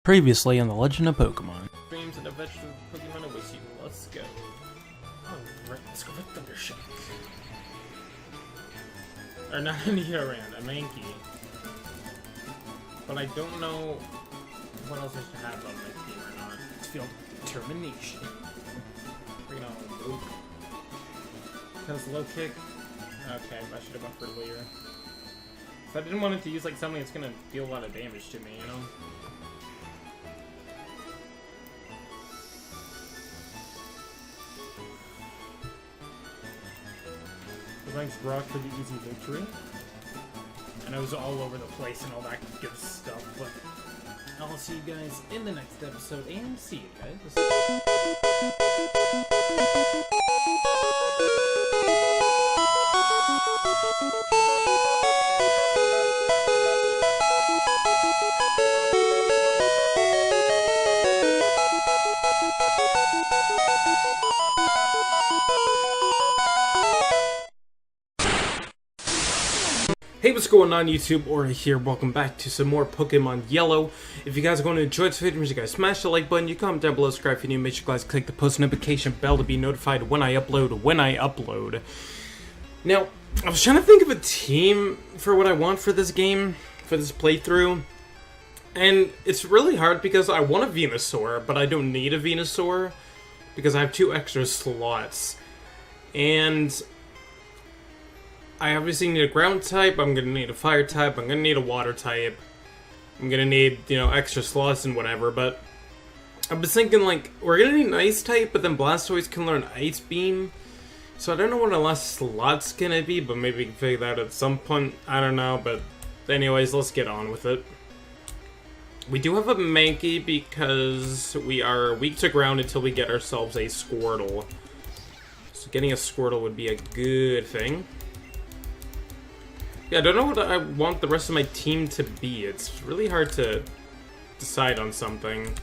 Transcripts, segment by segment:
Previously on The Legend of Pokemon. Dreams and a vegetable Pokemon awaits you. Let's go. Oh, right. Let's go with Thundershock. Or not a Nidoran, a Mankey. But I don't know what else I should have on my team or not. Let's feel determination. Bring it on, Luke. Because low kick. Okay, I should have gone for Leer. So I didn't want it to use like something that's gonna deal a lot of damage to me, you know? Thanks, Brock, for the easy victory. And I was all over the place and all that good stuff, but I'll see you guys in the next episode, and see you guys. Hey, what's going on YouTube? TheTrueAura here. Welcome back to some more Pokemon Yellow. If you guys are going to enjoy this video, make sure you guys smash the like button, you comment down below, subscribe if you're new, make sure you guys click the post notification bell to be notified when I upload. Now, I was trying to think of a team for what I want for this game, for this playthrough, and it's really hard because I want a Venusaur, but I don't need a Venusaur because I have 2 extra slots, and I obviously need a ground type, I'm gonna need a fire type, I'm gonna need a water type, I'm gonna need, you know, extra slots and whatever, but I was thinking, like, we're gonna need an ice type, but then Blastoise can learn Ice Beam, so I don't know what the last slot's gonna be, but maybe we can figure that out at some point, I don't know, but anyways, let's get on with it. We do have a Mankey because we are weak to ground until we get ourselves a Squirtle, so getting a Squirtle would be a good thing. Yeah, I don't know what I want the rest of my team to be. It's really hard to decide on something.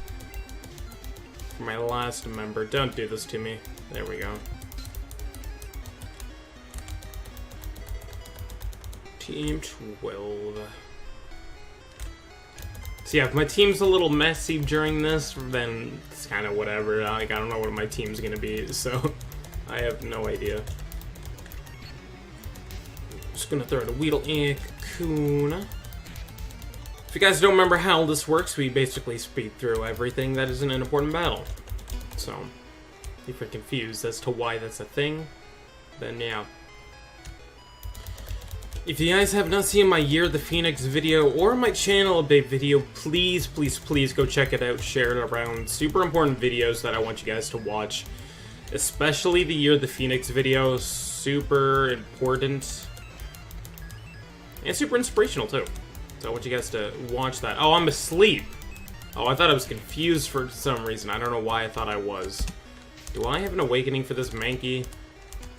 For my last member. Don't do this to me. There we go. Team 12. So yeah, if my team's a little messy during this, then it's kind of whatever. Like, I don't know what my team's gonna be, so I have no idea. Just gonna throw out a Weedle and a Cocoon. If you guys don't remember how this works, we basically speed through everything that isn't an important battle. So, if you're confused as to why that's a thing, then yeah. If you guys have not seen my Year of the Phoenix video or my channel update video, please, please, please go check it out, share it around. Super important videos that I want you guys to watch. Especially the Year of the Phoenix video, super important. And super inspirational, too. So I want you guys to watch that. Oh, I'm asleep! Oh, I thought I was confused for some reason. I don't know why I thought I was. Do I have an awakening for this Mankey?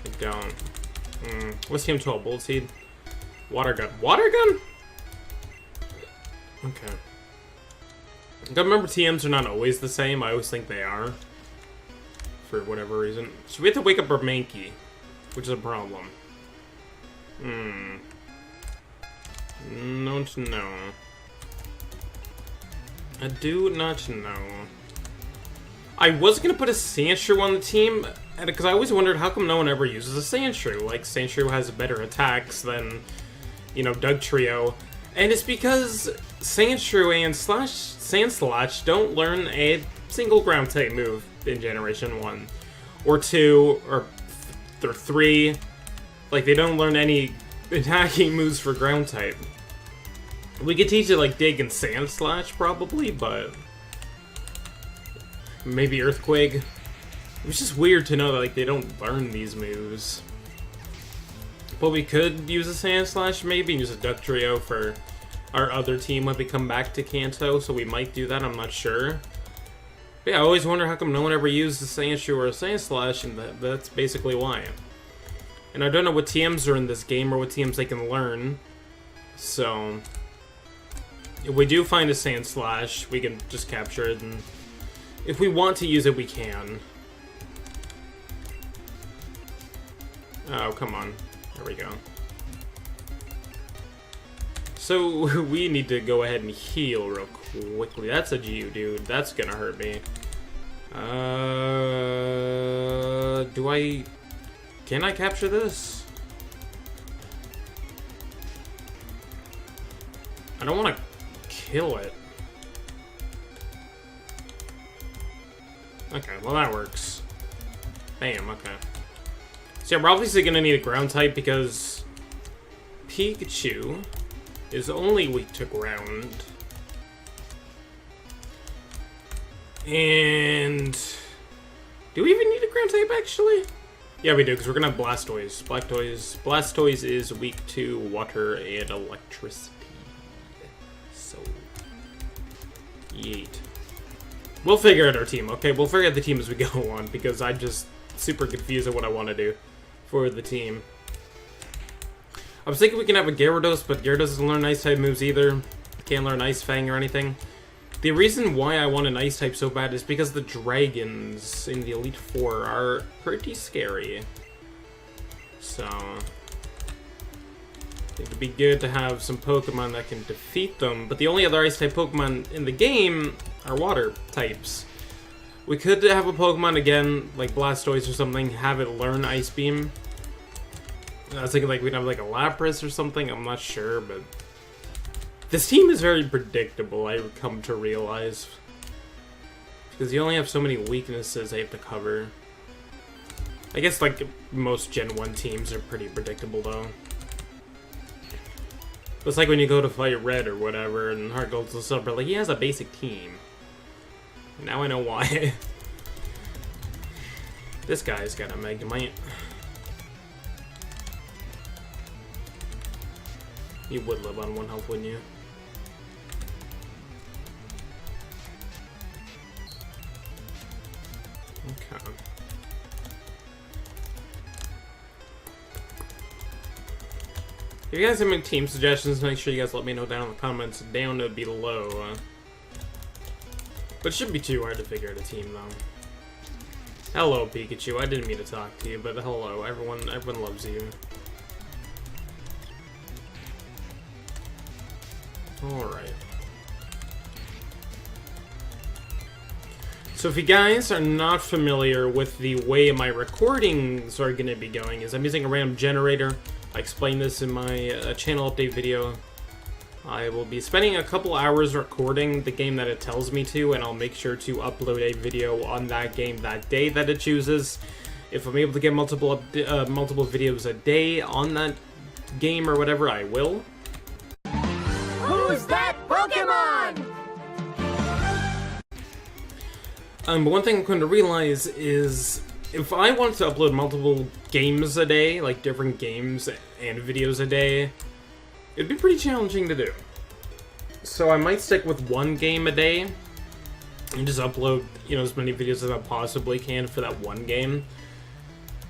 I don't. What's Team 12? Bullet Seed? Water Gun. Water Gun? Okay. Gotta remember, TMs are not always the same. I always think they are. For whatever reason. So we have to wake up our Mankey, which is a problem. Don't know. I do not know. I was gonna put a Sandshrew on the team, because I always wondered how come no one ever uses a Sandshrew. Like, Sandshrew has better attacks than, you know, Dugtrio. And it's because Sandshrew and Sandslash don't learn a single ground type move in Generation 1. Or 2, or 3. Like, they don't learn any attacking moves for ground type. We could teach it like Dig and Sandslash probably, but maybe Earthquake. It was just weird to know that like they don't learn these moves. But we could use a Sandslash maybe and use a Dugtrio for our other team when we come back to Kanto, so we might do that, I'm not sure. But yeah, I always wonder how come no one ever used a Sandshrew or a Sandslash, and that's basically why. And I don't know what TMs are in this game or what TMs they can learn. So, if we do find a Sandslash, we can just capture it, and if we want to use it, we can. Oh, come on. There we go. So, we need to go ahead and heal real quickly. That's a Geodude. That's gonna hurt me. Can I capture this? I don't want to kill it. Okay, well that works. Bam, okay. So yeah, we're obviously gonna need a ground type because Pikachu is only weak to ground. And do we even need a ground type actually? Yeah, we do, because we're gonna have Blastoise. Blastoise is weak to water and electricity. So, yeet. We'll figure out our team, okay? We'll figure out the team as we go on, because I'm just super confused at what I want to do for the team. I was thinking we can have a Gyarados, but Gyarados doesn't learn Ice-type moves either. Can't learn Ice Fang or anything. The reason why I want an Ice-type so bad is because the dragons in the Elite Four are pretty scary. So, it would be good to have some Pokemon that can defeat them, but the only other Ice-type Pokemon in the game are Water types. We could have a Pokemon again, like Blastoise or something, have it learn Ice Beam. I was thinking like we'd have like a Lapras or something, I'm not sure, but this team is very predictable, I've come to realize. Because you only have so many weaknesses I have to cover. I guess like most Gen 1 teams are pretty predictable though. It's like when you go to fight Red or whatever, and Heart Gold's and Silver, like he has a basic team. Now I know why. This guy's got a Magnemite. You would live on 1 health, wouldn't you? Okay. If you guys have any team suggestions, make sure you guys let me know down in the comments down below. But it shouldn't be too hard to figure out a team, though. Hello, Pikachu. I didn't mean to talk to you, but hello. Everyone loves you. Alright. So if you guys are not familiar with the way my recordings are going to be going, is I'm using a random generator. I explained this in my channel update video. I will be spending a couple hours recording the game that it tells me to, and I'll make sure to upload a video on that game that day that it chooses. If I'm able to get multiple videos a day on that game or whatever, I will. Who's that Pokemon? But one thing I'm going to realize is if I want to upload multiple games a day, like different games and videos a day, it'd be pretty challenging to do. So I might stick with one game a day and just upload, you know, as many videos as I possibly can for that one game.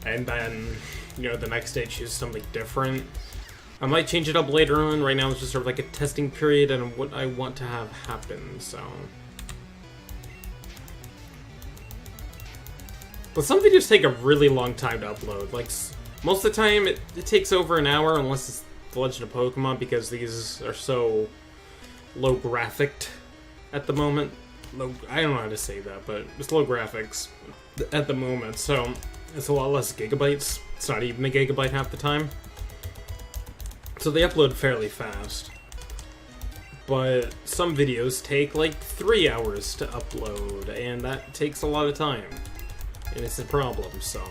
And then, you know, the next day choose something different. I might change it up later on. Right now it's just sort of like a testing period and what I want to have happen, so. But some videos take a really long time to upload. Like, most of the time it takes over an hour unless it's The Legend of Pokemon, because these are so low graphicked at the moment. I don't know how to say that, but it's low graphics at the moment, so it's a lot less gigabytes. It's not even a gigabyte half the time. So they upload fairly fast. But some videos take like 3 hours to upload, and that takes a lot of time. And it's a problem, so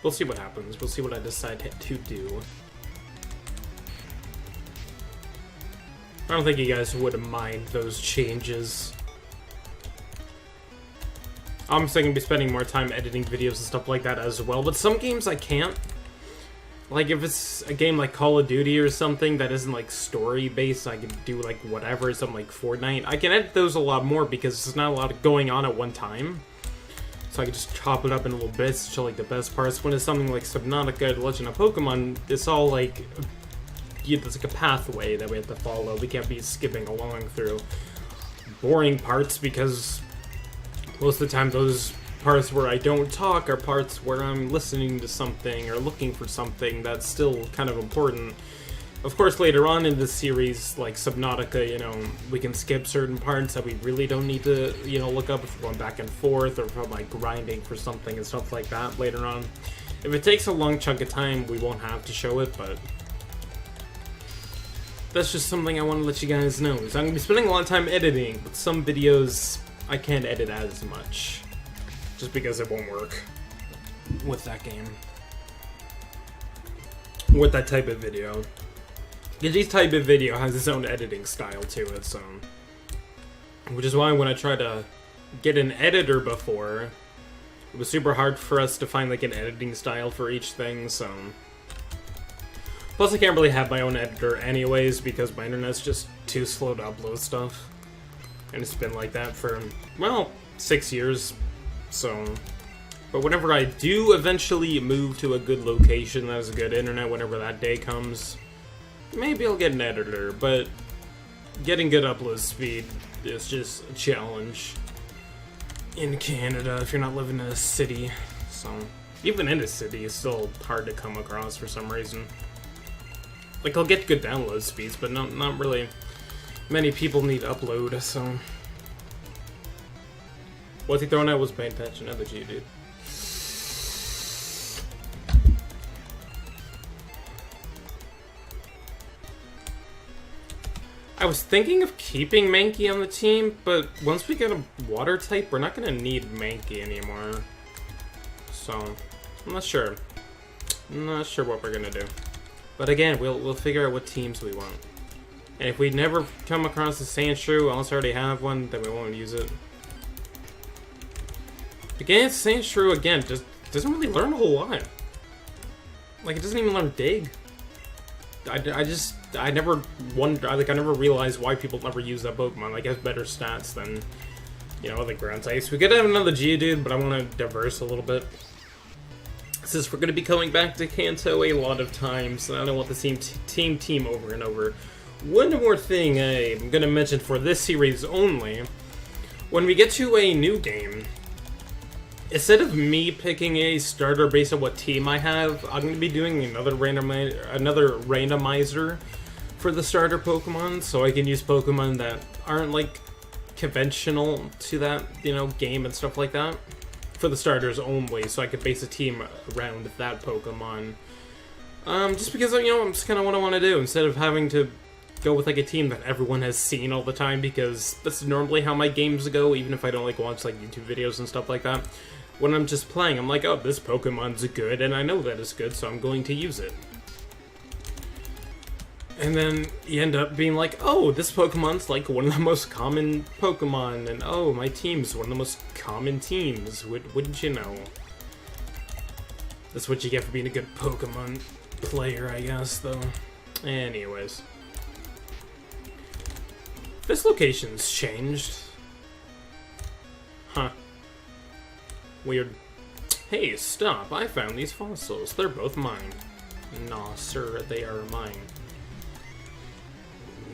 we'll see what happens. We'll see what I decide to do. I don't think you guys would mind those changes. I'm still gonna be spending more time editing videos and stuff like that as well, but some games I can't. Like, if it's a game like Call of Duty or something that isn't, like, story-based, I can do, like, whatever, something like Fortnite. I can edit those a lot more because there's not a lot going on at one time. So I can just chop it up in little bits to show, like, the best parts. When it's something like Subnautica, Legend of Pokemon, it's all, like, there's, like, a pathway that we have to follow. We can't be skipping along through boring parts because most of the time those parts where I don't talk are parts where I'm listening to something or looking for something that's still kind of important. Of course, later on in the series, like Subnautica, you know, we can skip certain parts that we really don't need to, you know, look up if we're going back and forth, or if I'm like grinding for something and stuff like that later on. If it takes a long chunk of time, we won't have to show it, but that's just something I want to let you guys know. So I'm going to be spending a lot of time editing, but some videos I can't edit as much, just because it won't work with that game. With that type of video. Because each type of video has its own editing style to it, so. Which is why when I tried to get an editor before, it was super hard for us to find like an editing style for each thing, so. Plus I can't really have my own editor anyways, because my internet's just too slow to upload stuff. And it's been like that for, well, 6 years, so. But whenever I do eventually move to a good location that has good internet, whenever that day comes, maybe I'll get an editor, but getting good upload speed is just a challenge in Canada if you're not living in a city. So, even in a city, it's still hard to come across for some reason. Like, I'll get good download speeds, but not really many people need upload, so. What's he throwing at? Was paying attention. Other G, dude. I was thinking of keeping Mankey on the team, but once we get a water type, we're not going to need Mankey anymore. So, I'm not sure. I'm not sure what we're going to do. But again, we'll figure out what teams we want. And if we never come across a Sandshrew, unless I already have one, then we won't use it. Again, Sandshrew, again, just doesn't really learn a whole lot. Like, it doesn't even learn Dig. I never realized why people never use that Pokemon. Like, it has better stats than, you know, other ground types. We could have another Geodude, but I want to diverse a little bit. Since we're going to be going back to Kanto a lot of times, and I don't want the same team over and over. One more thing I'm going to mention for this series only. When we get to a new game, instead of me picking a starter based on what team I have, I'm going to be doing another randomizer for the starter Pokemon, so I can use Pokemon that aren't like conventional to that, you know, game and stuff like that. For the starters only, so I could base a team around that Pokemon. Just because, you know, it's kind of what I want to do, instead of having to go with like a team that everyone has seen all the time, because that's normally how my games go, even if I don't like watch like YouTube videos and stuff like that. When I'm just playing, I'm like, oh, this Pokemon's good, and I know that it's good, so I'm going to use it. And then you end up being like, oh, this Pokemon's like one of the most common Pokemon, and oh, my team's one of the most common teams. Wouldn't you know? That's what you get for being a good Pokemon player, I guess, though. Anyways. This location's changed. Huh. Weird. Hey, stop. I found these fossils. They're both mine. Nah, sir, they are mine.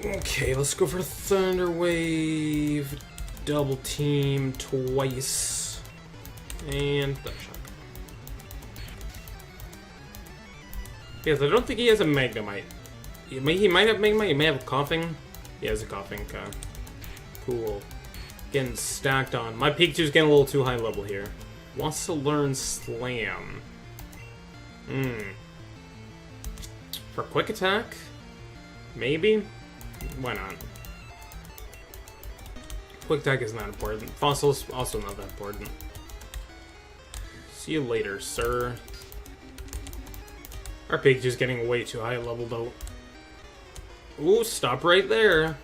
Okay, let's go for Thunder Wave. Double team twice. And Thundershock. Yes, I don't think he has a Magnemite. He might have Magnemite, he may have Coughing. He has a Coughing, okay. Cool. Getting stacked on. My Pikachu's getting a little too high level here. Wants to learn Slam. For Quick Attack? Maybe? Why not? Quick Attack is not important. Fossil's also not that important. See you later, sir. Our Pikachu's getting way too high level, though. Ooh, stop right there.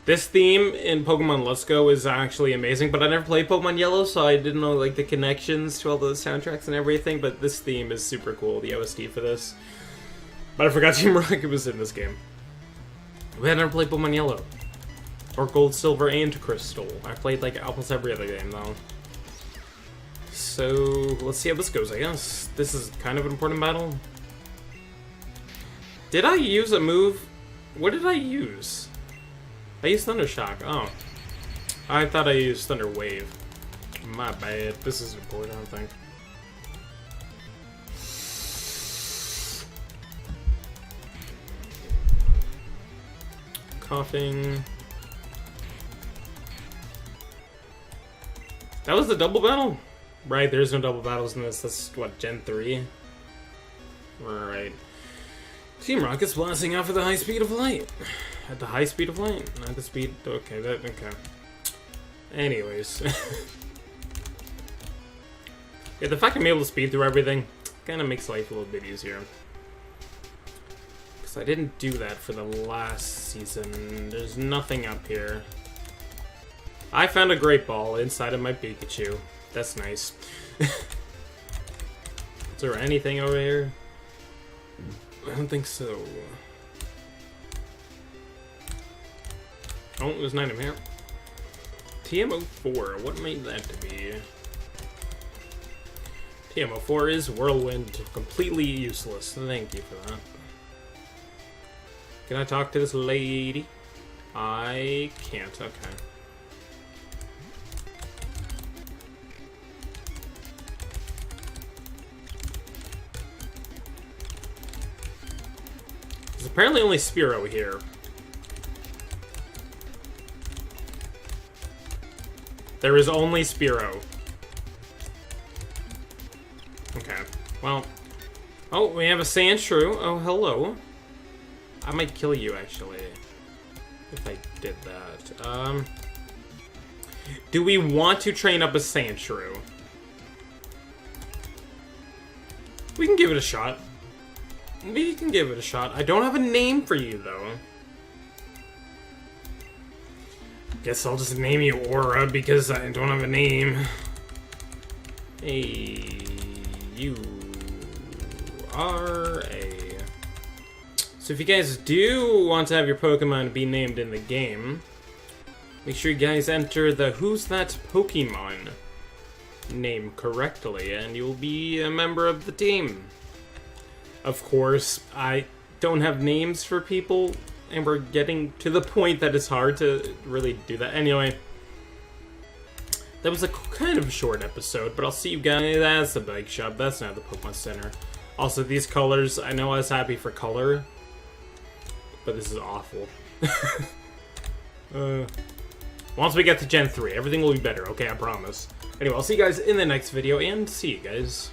This theme in Pokemon Let's Go is actually amazing, but I never played Pokemon Yellow, so I didn't know like the connections to all the soundtracks and everything, but this theme is super cool, the OST for this. But I forgot Team Rocket was in this game. We had never played Pokemon Yellow. Or Gold, Silver, and Crystal. I played like almost every other game, though. So, let's see how this goes, I guess. This is kind of an important battle. Did I use a move? What did I use? I used Thunder Shock. Oh. I thought I used Thunder Wave. My bad. This is important, I think. coughing. That was the double battle? Right, there's no double battles in this. That's, what, Gen 3? Right. Team Rocket's blasting off at the high speed of light. At the high speed of light? Not the speed... Okay, okay. Anyways. Yeah, the fact I'm able to speed through everything kind of makes life a little bit easier. Because I didn't do that for the last season. There's nothing up here. I found a great ball inside of my Pikachu. That's nice. Is there anything over here? I don't think so. Oh, there's an item here. TMO4, what made that to be? TMO4 is Whirlwind, completely useless. Thank you for that. Can I talk to this lady? I can't, okay. There's apparently only Spearow here. There is only Spearow. Okay, well... Oh, we have a Sandshrew. Oh, hello. I might kill you, actually. If I did that. Do we want to train up a Sandshrew? We can give it a shot. We can give it a shot. I don't have a name for you, though. Guess I'll just name you Aura because I don't have a name. A-U-R-A. So if you guys do want to have your Pokemon be named in the game, make sure you guys enter the Who's That Pokemon name correctly, and you'll be a member of the team. Of course, I don't have names for people, and we're getting to the point that it's hard to really do that. Anyway, that was a kind of short episode, but I'll see you guys. That's the bike shop. That's not the Pokemon Center. Also, these colors, I know I was happy for color, but this is awful. Once we get to Gen 3, everything will be better, okay? I promise. Anyway, I'll see you guys in the next video, and see you guys.